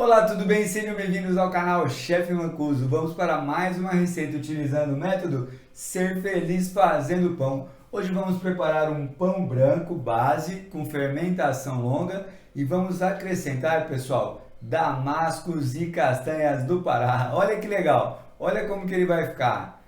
Olá, tudo bem? Sejam bem-vindos ao canal Chefe Mancuso. Vamos para mais uma receita utilizando o método Ser Feliz Fazendo Pão. Hoje vamos preparar um pão branco base com fermentação longa e vamos acrescentar, pessoal, damascos e castanhas do Pará. Olha que legal! Olha como que ele vai ficar.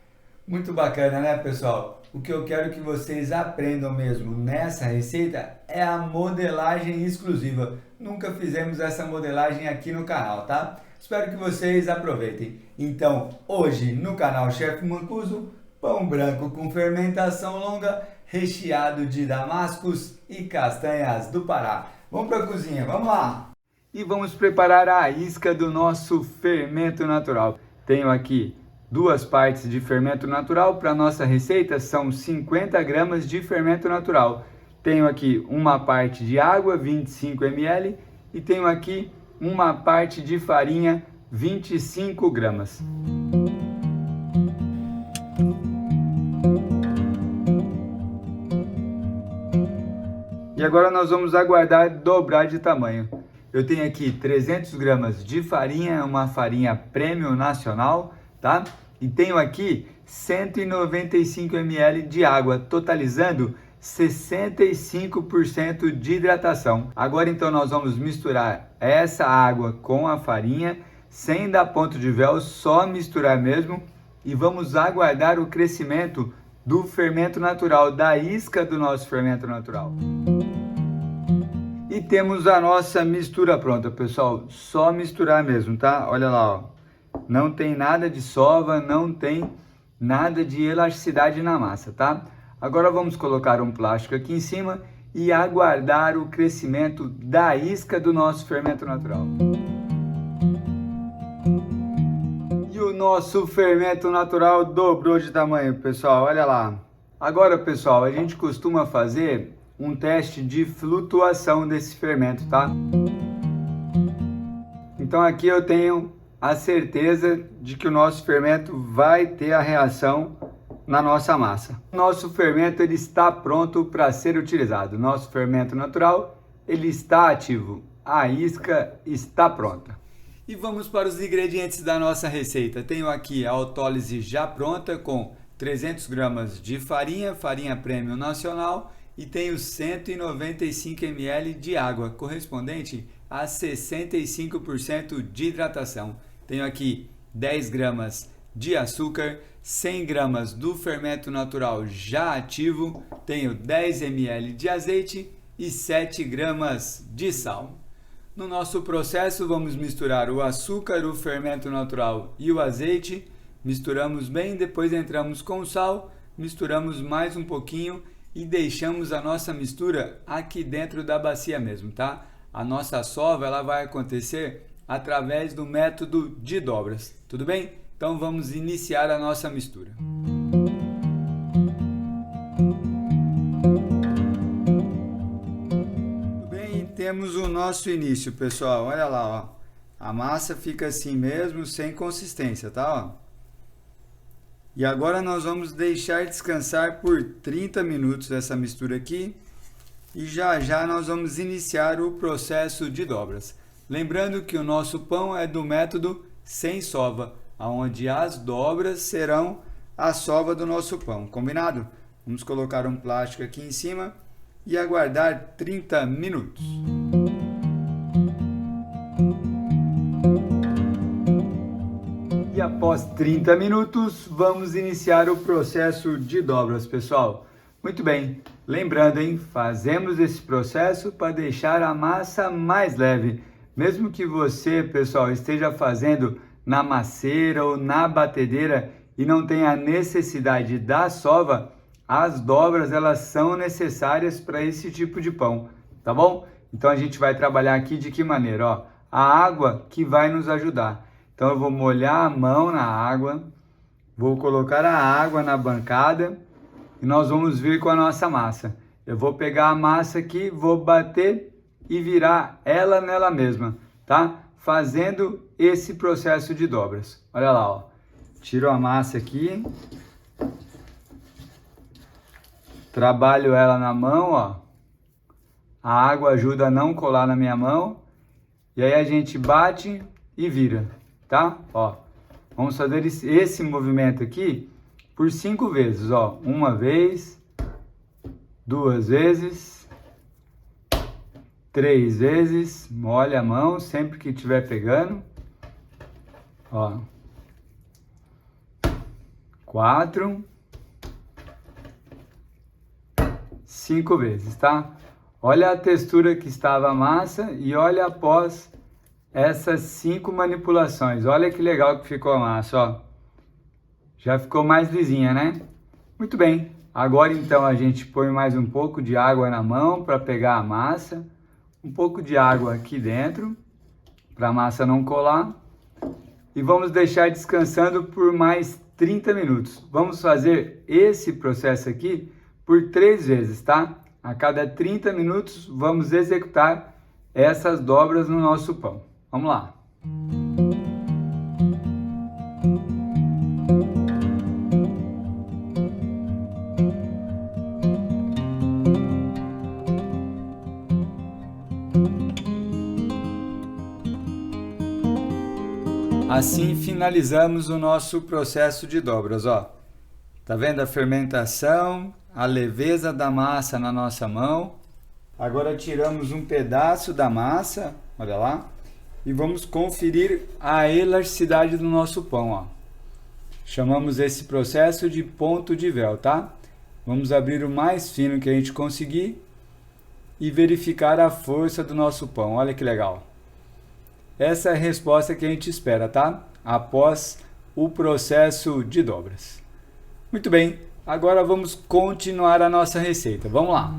Muito bacana, né, pessoal? O que eu quero que vocês aprendam mesmo nessa receita é a modelagem exclusiva. Nunca fizemos essa modelagem aqui no canal, tá? Espero que vocês aproveitem. Então, hoje no canal Chefe Mancuso, pão branco com fermentação longa, recheado de damascos e castanhas do Pará. Vamos para a cozinha, vamos lá! E vamos preparar a isca do nosso fermento natural. Tenho aqui 2 partes de fermento natural. Para nossa receita são 50 gramas de fermento natural. Tenho aqui uma parte de água, 25 ml, e tenho aqui uma parte de farinha, 25 gramas. E agora nós vamos aguardar dobrar de tamanho. Eu tenho aqui 300 gramas de farinha, uma farinha premium nacional, tá? E tenho aqui 195 ml de água, totalizando 65% de hidratação. Agora então nós vamos misturar essa água com a farinha, sem dar ponto de véu, só misturar mesmo, e vamos aguardar o crescimento do fermento natural, da isca do nosso fermento natural. E temos a nossa mistura pronta, pessoal, só misturar mesmo, tá? Olha lá, ó. Não tem nada de sova, não tem nada de elasticidade na massa, tá? Agora vamos colocar um plástico aqui em cima e aguardar o crescimento da isca do nosso fermento natural. E o nosso fermento natural dobrou de tamanho, pessoal, olha lá. Agora, pessoal, a gente costuma fazer um teste de flutuação desse fermento, tá? Então aqui eu tenho a certeza de que o nosso fermento vai ter a reação na nossa massa. O nosso fermento ele está pronto para ser utilizado. Nosso fermento natural ele está ativo. A isca está pronta. E vamos para os ingredientes da nossa receita. Tenho aqui a autólise já pronta com 300 gramas de farinha, farinha premium nacional, e tenho 195 ml de água, correspondente a 65% de hidratação. Tenho aqui 10 gramas de açúcar, 100 gramas do fermento natural já ativo, tenho 10 ml de azeite e 7 gramas de sal. No nosso processo vamos misturar o açúcar, o fermento natural e o azeite, misturamos bem, depois entramos com o sal, misturamos mais um pouquinho e deixamos a nossa mistura aqui dentro da bacia mesmo, tá? A nossa sova ela vai acontecer através do método de dobras, tudo bem? Então vamos iniciar a nossa mistura. Tudo bem, temos o nosso início, pessoal, olha lá, ó. A massa fica assim mesmo, sem consistência, tá? Ó. E agora nós vamos deixar descansar por 30 minutos essa mistura aqui e já já nós vamos iniciar o processo de dobras. Lembrando que o nosso pão é do método sem sova, onde as dobras serão a sova do nosso pão, combinado? Vamos colocar um plástico aqui em cima e aguardar 30 minutos. E após 30 minutos, vamos iniciar o processo de dobras, pessoal. Muito bem, lembrando, hein? Fazemos esse processo para deixar a massa mais leve. Mesmo que você, pessoal, esteja fazendo na masseira ou na batedeira e não tenha a necessidade da sova, as dobras elas são necessárias para esse tipo de pão, tá bom? Então a gente vai trabalhar aqui de que maneira? Ó, a água que vai nos ajudar. Então eu vou molhar a mão na água, vou colocar a água na bancada e nós vamos vir com a nossa massa. Eu vou pegar a massa aqui, vou bater e virar ela nela mesma, tá? Fazendo esse processo de dobras. Olha lá, ó. Tiro a massa aqui. Trabalho ela na mão, ó. A água ajuda a não colar na minha mão. E aí a gente bate e vira, tá? Ó, vamos fazer esse movimento aqui por 5 vezes, ó. Uma vez, 2 vezes, 3 vezes, molha a mão sempre que estiver pegando, ó. 4, 5 vezes, tá? Olha a textura que estava a massa e olha após essas 5 manipulações. Olha que legal que ficou a massa, ó. Já ficou mais lisinha, né? Muito bem. Agora então a gente põe mais um pouco de água na mão para pegar a massa. Um pouco de água aqui dentro para a massa não colar. E vamos deixar descansando por mais 30 minutos. Vamos fazer esse processo aqui por 3 vezes, tá? A cada 30 minutos vamos executar essas dobras no nosso pão. Vamos lá. Assim finalizamos o nosso processo de dobras, ó. Tá vendo a fermentação, a leveza da massa na nossa mão? Agora tiramos um pedaço da massa, olha lá, e vamos conferir a elasticidade do nosso pão, ó. Chamamos esse processo de ponto de véu, tá? Vamos abrir o mais fino que a gente conseguir e verificar a força do nosso pão. Olha que legal. Essa é a resposta que a gente espera, tá? Após o processo de dobras. Muito bem, agora vamos continuar a nossa receita. Vamos lá.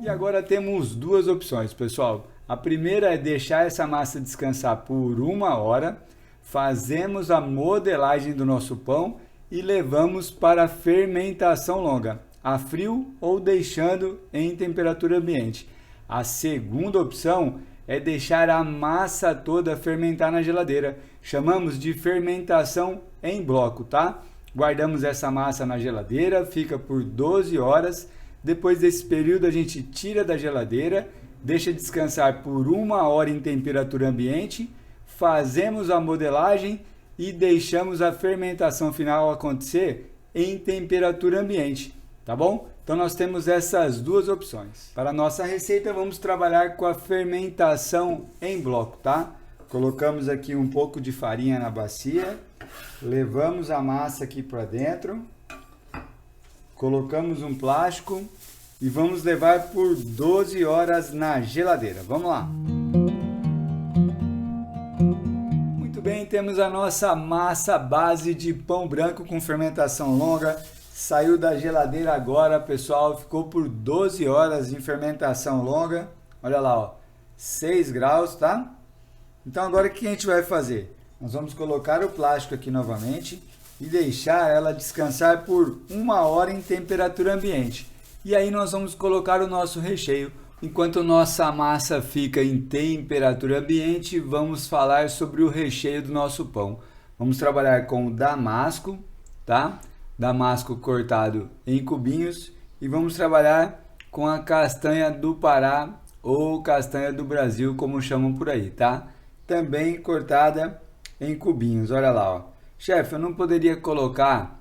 E agora temos duas opções, pessoal. A primeira é deixar essa massa descansar por 1 hora. Fazemos a modelagem do nosso pão e levamos para a fermentação longa, a frio ou deixando em temperatura ambiente. A segunda opção é deixar a massa toda fermentar na geladeira. Chamamos de fermentação em bloco, tá? Guardamos essa massa na geladeira, fica por 12 horas. Depois desse período a gente tira da geladeira, deixa descansar por 1 hora em temperatura ambiente, fazemos a modelagem e deixamos a fermentação final acontecer em temperatura ambiente, tá bom? Então nós temos essas duas opções. Para a nossa receita vamos trabalhar com a fermentação em bloco, tá? Colocamos aqui um pouco de farinha na bacia, levamos a massa aqui para dentro, colocamos um plástico e vamos levar por 12 horas na geladeira. Vamos lá! Muito bem, temos a nossa massa base de pão branco com fermentação longa. Saiu da geladeira agora, pessoal, ficou por 12 horas em fermentação longa. Olha lá, ó, 6 graus, tá? Então agora o que a gente vai fazer? Nós vamos colocar o plástico aqui novamente e deixar ela descansar por 1 hora em temperatura ambiente. E aí nós vamos colocar o nosso recheio. Enquanto nossa massa fica em temperatura ambiente, vamos falar sobre o recheio do nosso pão. Vamos trabalhar com o damasco, tá? Damasco cortado em cubinhos, e vamos trabalhar com a castanha do Pará ou castanha do Brasil, como chamam por aí, tá? Também cortada em cubinhos. Olha lá, ó. Chefe, eu não poderia colocar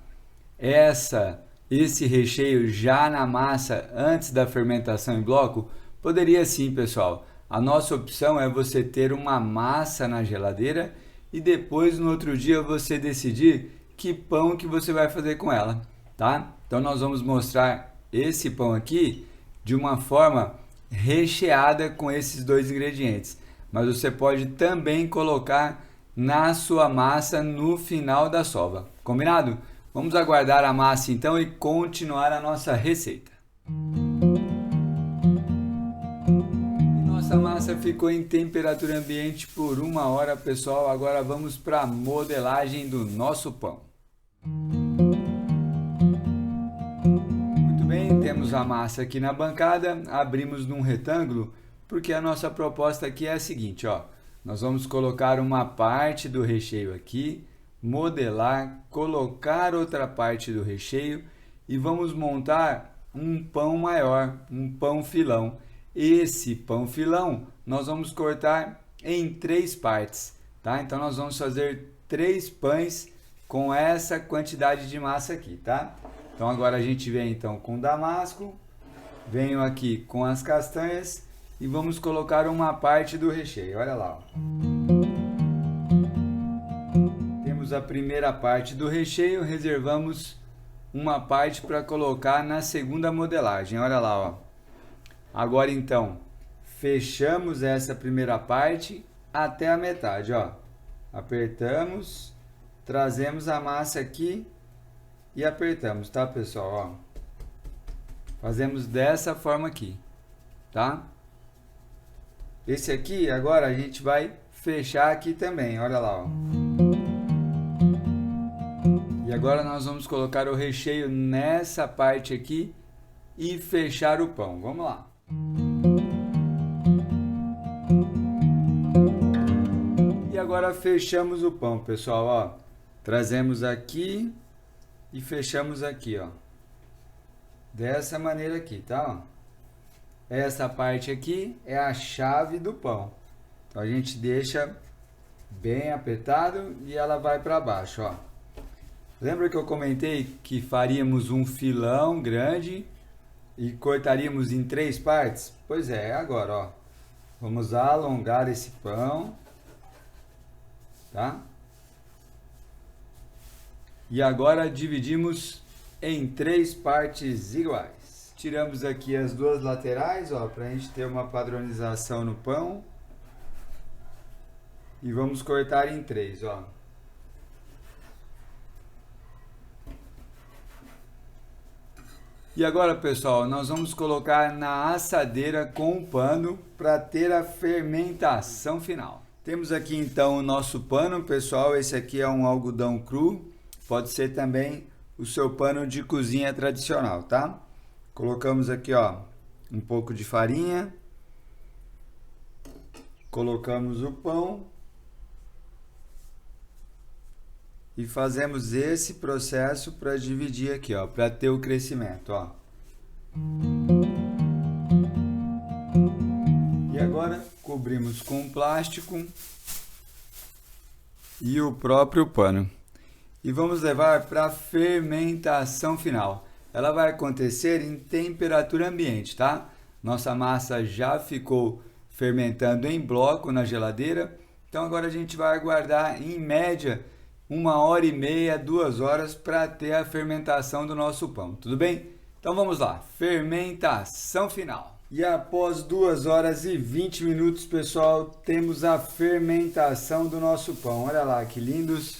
esse recheio já na massa antes da fermentação em bloco? Poderia sim, pessoal. A nossa opção é você ter uma massa na geladeira e depois no outro dia você decidir que pão que você vai fazer com ela, tá? Então nós vamos mostrar esse pão aqui de uma forma recheada com esses dois ingredientes, mas você pode também colocar na sua massa no final da sova, combinado? Vamos aguardar a massa então e continuar a nossa receita. Nossa massa ficou em temperatura ambiente por 1 hora, pessoal. Agora vamos para a modelagem do nosso pão. Muito bem, temos a massa aqui na bancada, abrimos num retângulo, porque a nossa proposta aqui é a seguinte, ó. Nós vamos colocar uma parte do recheio aqui, modelar, colocar outra parte do recheio e vamos montar um pão maior, um pão filão. esse pão filão nós vamos cortar em 3 partes, tá? Então nós vamos fazer 3 pães com essa quantidade de massa aqui, tá? Então agora a gente vem então com o damasco, venho aqui com as castanhas e vamos colocar uma parte do recheio. Olha lá, ó. Temos a primeira parte do recheio, reservamos uma parte para colocar na segunda modelagem. Olha lá, ó. Agora então, fechamos essa primeira parte até a metade, ó. Apertamos, trazemos a massa aqui e apertamos, tá, pessoal? Ó. Fazemos dessa forma aqui, tá? Esse aqui, agora a gente vai fechar aqui também, olha lá, ó. E agora nós vamos colocar o recheio nessa parte aqui e fechar o pão. Vamos lá. E agora fechamos o pão, pessoal, ó. Trazemos aqui e fechamos aqui, ó. Dessa maneira aqui, tá? Ó. Essa parte aqui é a chave do pão. Então a gente deixa bem apertado e ela vai para baixo, ó. Lembra que eu comentei que faríamos um filão grande e cortaríamos em 3 partes? Pois é, agora, ó. Vamos alongar esse pão, tá? E agora dividimos em 3 partes iguais. Tiramos aqui as 2 laterais, ó, para a gente ter uma padronização no pão. E vamos cortar em 3, ó. E agora, pessoal, nós vamos colocar na assadeira com o pano para ter a fermentação final. Temos aqui então o nosso pano, pessoal. Esse aqui é um algodão cru. Pode ser também o seu pano de cozinha tradicional, tá? Colocamos aqui, ó, um pouco de farinha. Colocamos o pão. E fazemos esse processo para dividir aqui, ó, para ter o crescimento, ó. E agora cobrimos com plástico e o próprio pano. E vamos levar para a fermentação final. Ela vai acontecer em temperatura ambiente, tá? Nossa massa já ficou fermentando em bloco na geladeira. Então agora a gente vai aguardar em média 1h30, 2 horas para ter a fermentação do nosso pão, tudo bem? Então vamos lá, fermentação final. E após 2 horas e 20 minutos, pessoal, temos a fermentação do nosso pão. Olha lá que lindos.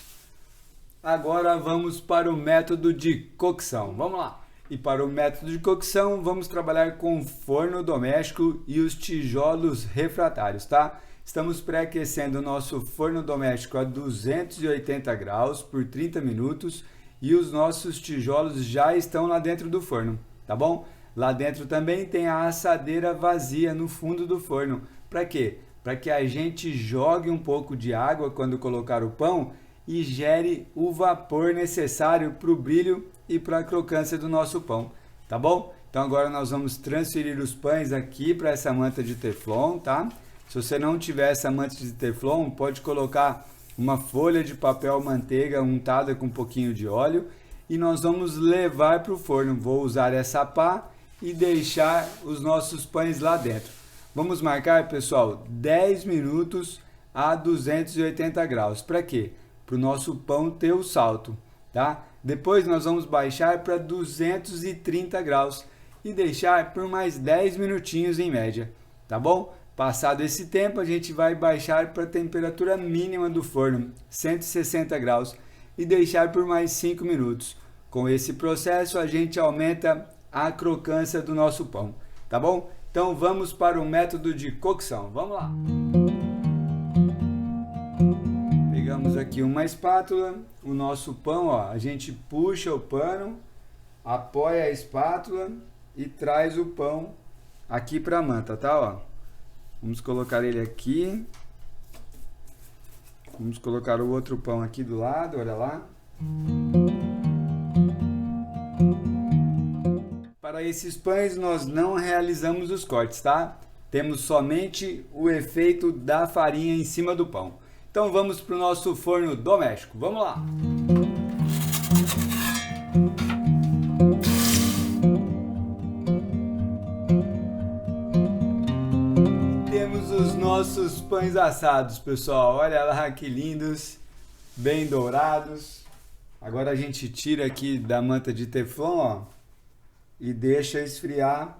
Agora vamos para o método de cocção, vamos lá. E para o método de cocção, vamos trabalhar com forno doméstico e os tijolos refratários, tá? Estamos pré-aquecendo o nosso forno doméstico a 280 graus por 30 minutos e os nossos tijolos já estão lá dentro do forno, tá bom? Lá dentro também tem a assadeira vazia no fundo do forno. Para quê? Para que a gente jogue um pouco de água quando colocar o pão e gere o vapor necessário para o brilho e para a crocância do nosso pão, tá bom? Então agora nós vamos transferir os pães aqui para essa manta de teflon, tá? Se você não tiver essa manta de teflon, pode colocar uma folha de papel manteiga untada com um pouquinho de óleo e nós vamos levar para o forno. Vou usar essa pá e deixar os nossos pães lá dentro. Vamos marcar, pessoal, 10 minutos a 280 graus. Para quê? Para o nosso pão ter o salto, tá? Depois nós vamos baixar para 230 graus e deixar por mais 10 minutinhos em média, tá bom? Passado esse tempo, a gente vai baixar para a temperatura mínima do forno, 160 graus, e deixar por mais 5 minutos. Com esse processo, a gente aumenta a crocância do nosso pão, tá bom? Então, vamos para o método de cocção. Vamos lá! Pegamos aqui uma espátula, o nosso pão, ó, a gente puxa o pano, apoia a espátula e traz o pão aqui para a manta, tá? Ó. Vamos colocar ele aqui. Vamos colocar o outro pão aqui do lado, olha lá. Para Para esses pães nós não realizamos os cortes, tá? Temos somente o efeito da farinha em cima do pão. Então vamos para o nosso forno doméstico. Vamos lá! Temos os nossos pães assados, pessoal. Olha lá que lindos, bem dourados. Agora a gente tira aqui da manta de teflon, ó, e deixa esfriar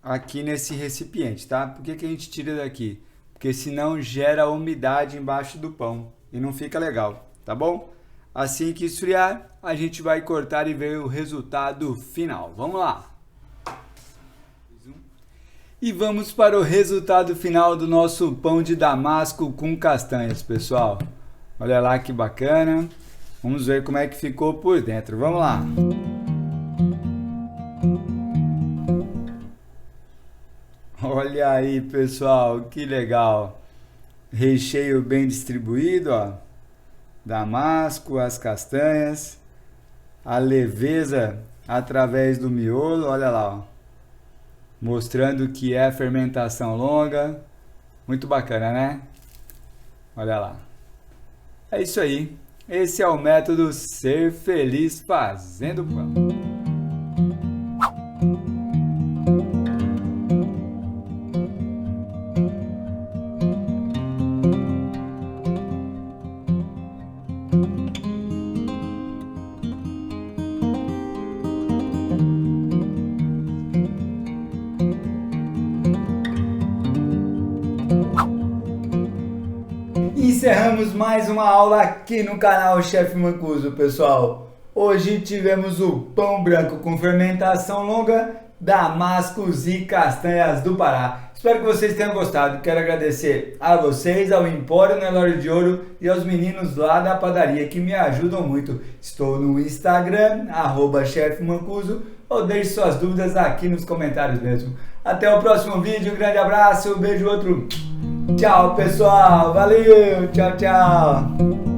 aqui nesse recipiente, tá? Por que a gente tira daqui? Porque senão gera umidade embaixo do pão e não fica legal, tá bom? Assim que esfriar, a gente vai cortar e ver o resultado final. Vamos lá! E vamos para o resultado final do nosso pão de damasco com castanhas, pessoal. Olha lá que bacana. Vamos ver como é que ficou por dentro. Vamos lá! Olha aí, pessoal, que legal! Recheio bem distribuído, ó. Damasco, as castanhas, a leveza através do miolo, olha lá, ó. Mostrando que é fermentação longa. Muito bacana, né? Olha lá. É isso aí. Esse é o método Ser Feliz Fazendo Pão. Encerramos mais uma aula aqui no canal Chef Mancuso, pessoal. Hoje tivemos o pão branco com fermentação longa, damascos e castanhas do Pará. Espero que vocês tenham gostado. Quero agradecer a vocês, ao Empório Nelório de Ouro e aos meninos lá da padaria que me ajudam muito. Estou no Instagram, @Chef Mancuso, ou deixe suas dúvidas aqui nos comentários mesmo. Até o próximo vídeo, um grande abraço, beijo outro. Tchau, pessoal. Valeu. Tchau, tchau.